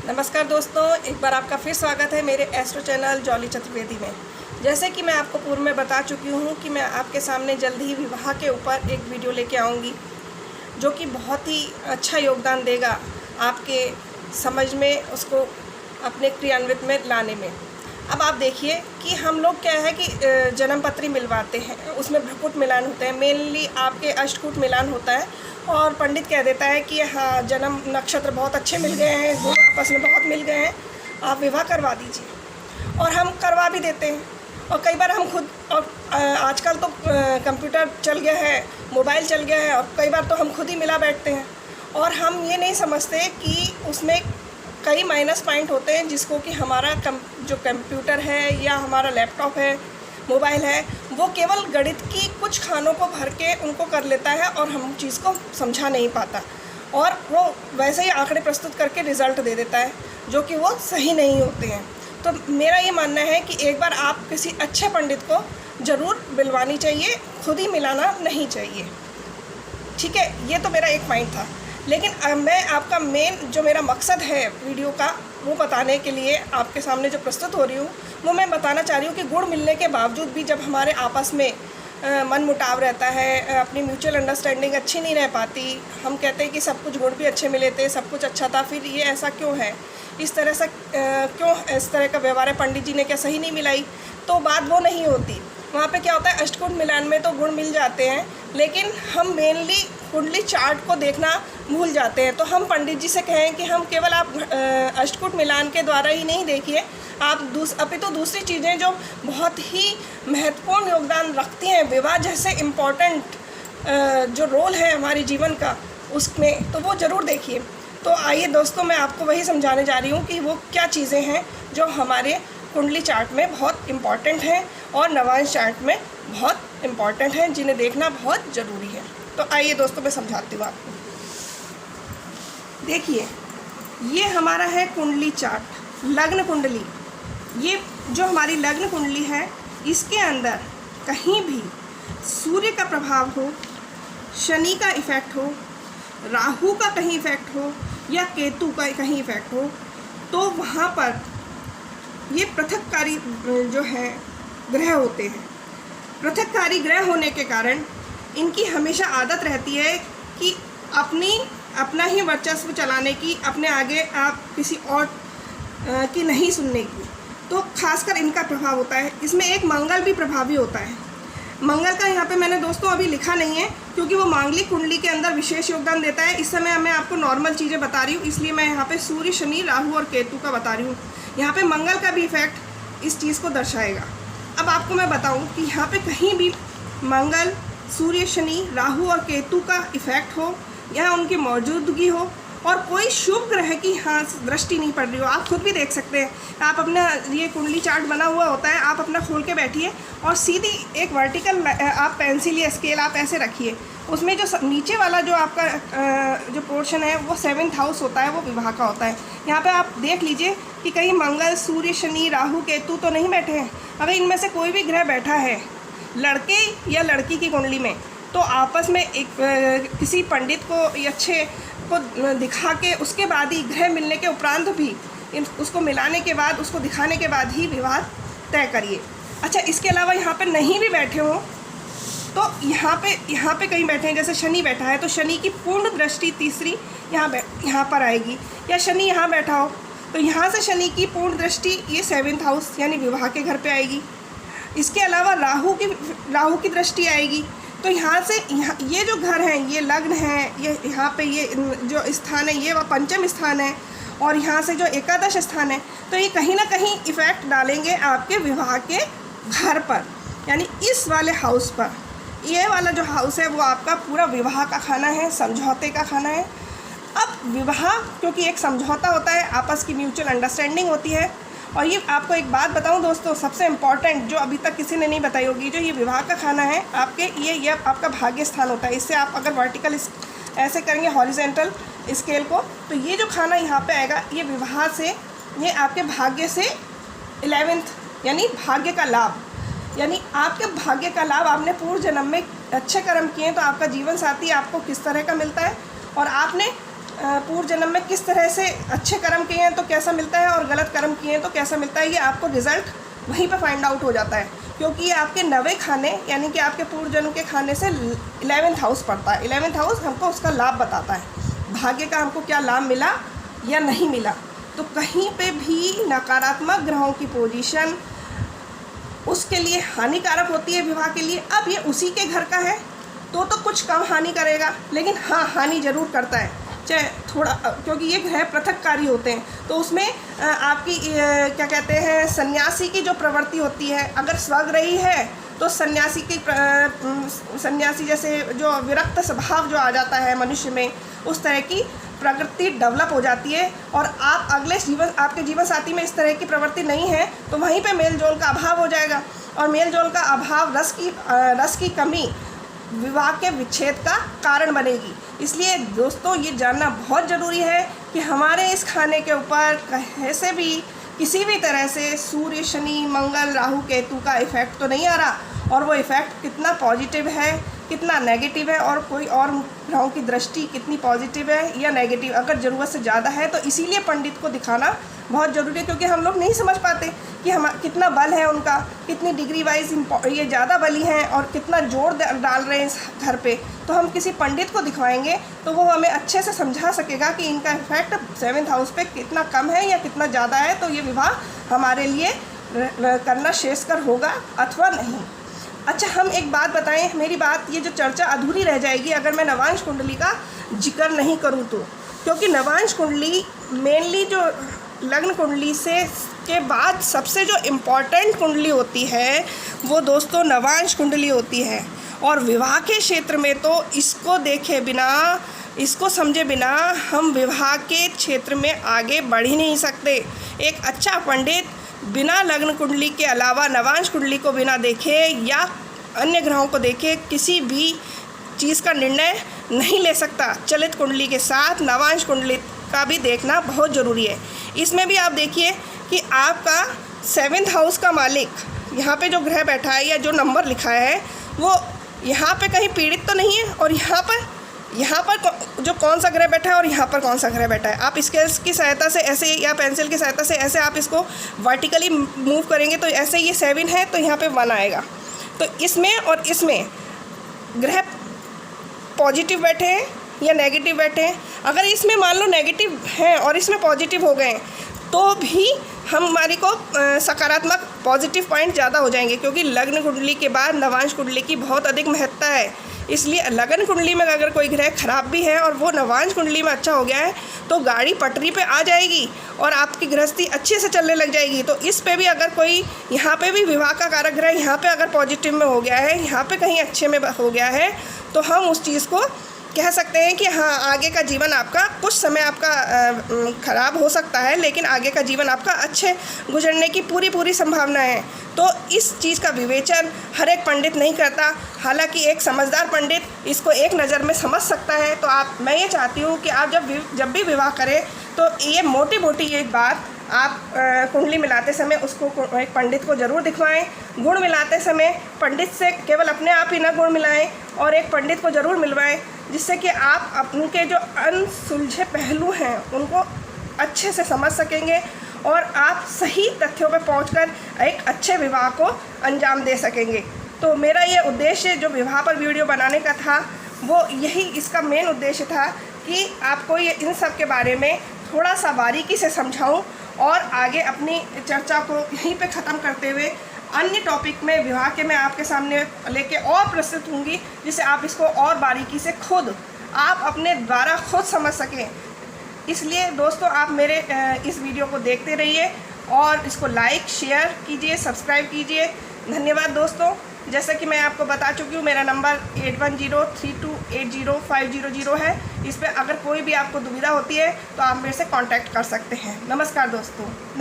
नमस्कार दोस्तों, एक बार आपका फिर स्वागत है मेरे एस्ट्रो चैनल जॉली चतुर्वेदी में। जैसे कि मैं आपको पूर्व में बता चुकी हूँ कि मैं आपके सामने जल्द ही विवाह के ऊपर एक वीडियो लेके आऊँगी जो कि बहुत ही अच्छा योगदान देगा आपके समझ में, उसको अपने क्रियान्वित में लाने में। अब आप देखिए कि हम लोग क्या है कि जन्म पत्री मिलवाते हैं, उसमें भ्रकुट मिलान होते हैं, मेनली आपके अष्टकूट मिलान होता है और पंडित कह देता है कि हाँ जन्म नक्षत्र बहुत अच्छे मिल गए हैं, गुण आपस में बहुत मिल गए हैं, आप विवाह करवा दीजिए। और हम करवा भी देते हैं। और कई बार हम खुद, और आजकल तो कंप्यूटर चल गया है, मोबाइल चल गया है, और कई बार तो हम खुद ही मिला बैठते हैं और हम ये नहीं समझते कि उसमें कई माइनस पॉइंट होते हैं जिसको कि हमारा जो कंप्यूटर है या हमारा लैपटॉप है, मोबाइल है, वो केवल गणित की कुछ खानों को भर के उनको कर लेता है और हम चीज़ को समझा नहीं पाता, और वो वैसे ही आंकड़े प्रस्तुत करके रिज़ल्ट दे देता है जो कि वो सही नहीं होते हैं। तो मेरा ये मानना है कि एक बार आप किसी अच्छे पंडित को ज़रूर मिलवानी चाहिए, खुद ही मिलाना नहीं चाहिए। ठीक है, ये तो मेरा एक पॉइंट था। लेकिन मैं आपका मेन जो मेरा मकसद है वीडियो का, वो बताने के लिए आपके सामने जो प्रस्तुत हो रही हूँ, वो मैं बताना चाह रही हूँ कि गुण मिलने के बावजूद भी जब हमारे आपस में मन मुटाव रहता है, अपनी म्यूचुअल अंडरस्टैंडिंग अच्छी नहीं रह पाती, हम कहते हैं कि सब कुछ गुण भी अच्छे मिले थे, सब कुछ अच्छा था, फिर ये ऐसा क्यों है, इस तरह से क्यों इस तरह का व्यवहार है, पंडित जी ने क्या सही नहीं मिलाई, तो बात वो नहीं होती। वहाँ पे क्या होता है, अष्टकूट मिलान में तो गुण मिल जाते हैं, लेकिन हम मेनली कुंडली चार्ट को देखना भूल जाते हैं। तो हम पंडित जी से कहें कि हम केवल आप अष्टकूट मिलान के द्वारा ही नहीं देखिए, आप अपितु दूसरी चीज़ें जो बहुत ही महत्वपूर्ण योगदान रखती हैं विवाह जैसे इम्पोर्टेंट जो रोल है हमारे जीवन का, उसमें तो वो ज़रूर देखिए। तो आइए दोस्तों, मैं आपको वही समझाने जा रही हूँ कि वो क्या चीज़ें हैं जो हमारे कुंडली चार्ट में बहुत इम्पॉर्टेंट हैं और नवांश चार्ट में बहुत इम्पॉर्टेंट हैं, जिन्हें देखना बहुत ज़रूरी है। तो आइए दोस्तों, मैं समझाती हूँ आपको। देखिए, ये हमारा है कुंडली चार्ट, लग्न कुंडली। ये जो हमारी लग्न कुंडली है, इसके अंदर कहीं भी सूर्य का प्रभाव हो, शनि का इफेक्ट हो, राहु का कहीं इफेक्ट हो या केतु का कहीं इफेक्ट हो, तो वहाँ पर ये पृथककारी जो है ग्रह होते हैं। पृथककारी ग्रह होने के कारण इनकी हमेशा आदत रहती है कि अपना ही वर्चस्व चलाने की, अपने आगे आप किसी और की नहीं सुनने की। तो खासकर इनका प्रभाव होता है। इसमें एक मंगल भी प्रभावी होता है। मंगल का यहाँ पे मैंने दोस्तों अभी लिखा नहीं है, क्योंकि वो मांगलिक कुंडली के अंदर विशेष योगदान देता है। इस समय मैं आपको नॉर्मल चीज़ें बता रही हूँ, इसलिए मैं यहाँ पे सूर्य, शनि, राहु और केतु का बता रही हूँ। यहाँ पे मंगल का भी इफेक्ट इस चीज़ को दर्शाएगा। अब आपको मैं बताऊँ कि यहाँ पे कहीं भी मंगल, सूर्य, शनि, राहु और केतु का इफेक्ट हो, यहाँ उनकी मौजूदगी हो और कोई शुभ ग्रह की हाँ दृष्टि नहीं पड़ रही हो, आप खुद भी देख सकते हैं। आप अपना ये कुंडली चार्ट बना हुआ होता है, आप अपना खोल के बैठिए और सीधी एक वर्टिकल आप पेंसिल या स्केल आप ऐसे रखिए, उसमें जो नीचे वाला जो आपका जो पोर्शन है वो 7th हाउस होता है, वो विवाह का होता है। यहाँ पे आप देख लीजिए कि कहीं मंगल, सूर्य, शनि, राहु, केतु तो नहीं बैठे हैं। अगर इनमें से कोई भी ग्रह बैठा है लड़के या लड़की की कुंडली में, तो आपस में एक किसी पंडित को अच्छे को दिखा के उसके बाद ही, ग्रह मिलने के उपरांत भी उसको मिलाने के बाद, उसको दिखाने के बाद ही विवाह तय करिए। अच्छा, इसके अलावा यहाँ पे नहीं भी बैठे हो तो यहाँ पे कहीं बैठे हैं, जैसे शनि बैठा है तो शनि की पूर्ण दृष्टि तीसरी यहाँ पर आएगी, या शनि यहाँ बैठा हो तो यहाँ से शनि की पूर्ण दृष्टि ये 7th हाउस यानी विवाह के घर पे आएगी। इसके अलावा राहु की दृष्टि आएगी, तो यहाँ से ये जो घर हैं, ये लग्न है, ये यहाँ पे ये जो स्थान है ये पंचम स्थान है, और यहाँ से जो एकादश स्थान है, तो ये कहीं ना कहीं इफ़ेक्ट डालेंगे आपके विवाह के घर पर, यानी इस वाले हाउस पर। ये वाला जो हाउस है वो आपका पूरा विवाह का खाना है, समझौते का खाना है। अब विवाह क्योंकि एक समझौता होता है, आपस की म्यूचुअल अंडरस्टैंडिंग होती है। और ये आपको एक बात बताऊं दोस्तों, सबसे इम्पॉर्टेंट जो अभी तक किसी ने नहीं बताई होगी, जो ये विवाह का खाना है आपके, ये आपका भाग्य स्थान होता है। इससे आप अगर वर्टिकल ऐसे करेंगे हॉरिजेंटल स्केल को, तो ये जो खाना यहाँ पे आएगा, ये विवाह से, ये आपके भाग्य से 11th यानी भाग्य का लाभ, यानी आपके भाग्य का लाभ आपने पूर्व जन्म में अच्छे कर्म किए तो आपका जीवन साथी आपको किस तरह का मिलता है, और आपने पूर्व जन्म में किस तरह से अच्छे कर्म किए हैं तो कैसा मिलता है और गलत कर्म किए हैं तो कैसा मिलता है, ये आपको रिज़ल्ट वहीं पर फाइंड आउट हो जाता है। क्योंकि ये आपके 9वें खाने यानी कि आपके पूर्व जन्म के खाने से 11th हाउस पड़ता है। 11th हाउस हमको उसका लाभ बताता है, भाग्य का हमको क्या लाभ मिला या नहीं मिला। तो कहीं पे भी नकारात्मक ग्रहों की पोजीशन उसके लिए हानिकारक होती है विवाह के लिए। अब ये उसी के घर का है तो कुछ कम हानि करेगा, लेकिन हाँ हानि जरूर करता है, चाहे थोड़ा, क्योंकि ये ग्रह पृथककारी होते हैं। तो उसमें आपकी क्या कहते हैं, सन्यासी की जो प्रवृत्ति होती है, अगर स्वग्रही है तो सन्यासी जैसे जो विरक्त स्वभाव जो आ जाता है मनुष्य में, उस तरह की प्रवृत्ति डेवलप हो जाती है। और आप अगले आपके जीवन साथी में इस तरह की प्रवृत्ति नहीं है तो वहीं पे मेल जोल का अभाव हो जाएगा, और मेल जोल का अभाव रस की कमी विवाह के विच्छेद का कारण बनेगी। इसलिए दोस्तों ये जानना बहुत ज़रूरी है कि हमारे इस खाने के ऊपर कैसे भी किसी भी तरह से सूर्य, शनि, मंगल, राहु, केतु का इफ़ेक्ट तो नहीं आ रहा, और वो इफ़ेक्ट कितना पॉजिटिव है कितना नेगेटिव है, और कोई और ग्रहों की दृष्टि कितनी पॉजिटिव है या नेगेटिव, अगर ज़रूरत से ज़्यादा है तो इसीलिए पंडित को दिखाना बहुत ज़रूरी है। क्योंकि हम लोग नहीं समझ पाते कि हम कितना बल है उनका, कितनी डिग्री वाइज ये ज़्यादा बली हैं और कितना जोर डाल रहे हैं इस घर पे। तो हम किसी पंडित को दिखवाएंगे तो वो हमें अच्छे से समझा सकेगा कि इनका इफेक्ट 7th हाउस पे कितना कम है या कितना ज़्यादा है, तो ये विवाह हमारे लिए करना श्रेयस्कर होगा अथवा नहीं। अच्छा, हम एक बात बताएं, मेरी बात ये जो चर्चा अधूरी रह जाएगी अगर मैं नवांश कुंडली का जिक्र नहीं करूं तो, क्योंकि नवांश कुंडली मेनली जो लग्न कुंडली से के बाद सबसे जो इम्पॉर्टेंट कुंडली होती है वो दोस्तों नवांश कुंडली होती है। और विवाह के क्षेत्र में तो इसको देखे बिना, इसको समझे बिना हम विवाह के क्षेत्र में आगे बढ़ ही नहीं सकते। एक अच्छा पंडित बिना लग्न कुंडली के अलावा नवांश कुंडली को बिना देखे या अन्य ग्रहों को देखे किसी भी चीज़ का निर्णय नहीं ले सकता। चलित कुंडली के साथ नवांश कुंडली का भी देखना बहुत ज़रूरी है। इसमें भी आप देखिए कि आपका 7th हाउस का मालिक यहाँ पे जो ग्रह बैठा है या जो नंबर लिखा है वो यहाँ पे कहीं पीड़ित तो नहीं है, और यहाँ पर जो कौन सा ग्रह बैठा है और यहाँ पर कौन सा ग्रह बैठा है। आप स्केल्स की सहायता से ऐसे या पेंसिल की सहायता से ऐसे आप इसको वर्टिकली मूव करेंगे तो ऐसे ये 7 है तो यहाँ पे 1 आएगा। तो इसमें और इसमें ग्रह पॉजिटिव बैठे हैं या नेगेटिव बैठे हैं। अगर इसमें मान लो नेगेटिव हैं और इसमें पॉजिटिव हो गए तो भी हमारी को सकारात्मक पॉजिटिव पॉइंट ज़्यादा हो जाएंगे, क्योंकि लग्न कुंडली के बाद नवांश कुंडली की बहुत अधिक महत्ता है। इसलिए लगन कुंडली में अगर कोई ग्रह खराब भी है और वो नवांश कुंडली में अच्छा हो गया है तो गाड़ी पटरी पे आ जाएगी और आपकी गृहस्थी अच्छे से चलने लग जाएगी। तो इस पे भी अगर कोई यहाँ पे भी विवाह का कारक ग्रह यहाँ पे अगर पॉजिटिव में हो गया है, यहाँ पे कहीं अच्छे में हो गया है, तो हम उस चीज़ को कह सकते हैं कि हाँ, आगे का जीवन आपका कुछ समय आपका ख़राब हो सकता है, लेकिन आगे का जीवन आपका अच्छे गुजरने की पूरी संभावना है। तो इस चीज़ का विवेचन हर एक पंडित नहीं करता, हालांकि एक समझदार पंडित इसको एक नज़र में समझ सकता है। तो मैं ये चाहती हूँ कि आप जब भी विवाह करें तो ये मोटी एक बात आप कुंडली मिलाते समय उसको एक पंडित को ज़रूर दिखवाएं। गुण मिलाते समय पंडित से केवल अपने आप ही ना गुण मिलाएं और एक पंडित को ज़रूर मिलवाएं, जिससे कि आप अपने के जो अनसुलझे पहलू हैं उनको अच्छे से समझ सकेंगे और आप सही तथ्यों पर पहुंचकर एक अच्छे विवाह को अंजाम दे सकेंगे। तो मेरा ये उद्देश्य जो विवाह पर वीडियो बनाने का था वो यही, इसका मेन उद्देश्य था कि आपको ये इन सब के बारे में थोड़ा सा बारीकी से समझाऊं और आगे अपनी चर्चा को यहीं पे ख़त्म करते हुए अन्य टॉपिक में विवाह के मैं आपके सामने लेके और प्रस्तुत होंगी, जिससे आप इसको और बारीकी से खुद आप अपने द्वारा खुद समझ सकें। इसलिए दोस्तों आप मेरे इस वीडियो को देखते रहिए और इसको लाइक शेयर कीजिए, सब्सक्राइब कीजिए। धन्यवाद दोस्तों। जैसा कि मैं आपको बता चुकी हूँ, मेरा नंबर 8103280500 है। इस पर अगर कोई भी आपको दुविधा होती है तो आप मेरे से कांटेक्ट कर सकते हैं। नमस्कार दोस्तों।